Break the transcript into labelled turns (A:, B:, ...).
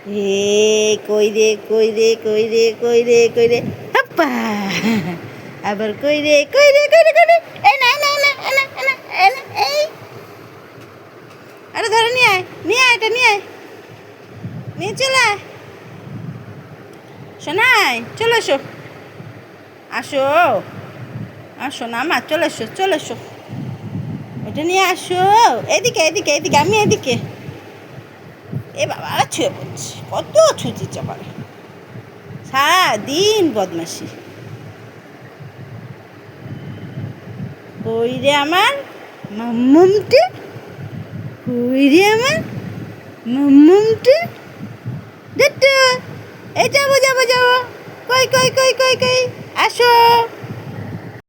A: কই রে কই রে কই রে কই রে কই রে হাপ্পা আবার কই রে কই রে কই রে কই রে এই না না না না না এই আরে ধরে নিয়ে আয় এটা নিয়ে আয় নিয়ে চলে আয় শোনাই চলে এসো আসো আসো না মা চলে এসো ওটা নিয়ে আসো এদিকে এদিকে এদিকে আমি এদিকে এ বাবা ছুঁয়ে পড়ছি কত ছুঁচি চাপারে সারাদিন বদমাসি কই রে আমার মাম্মুমটে কই রে আমার মাম্মুমটে দেখতো এই যাবো কই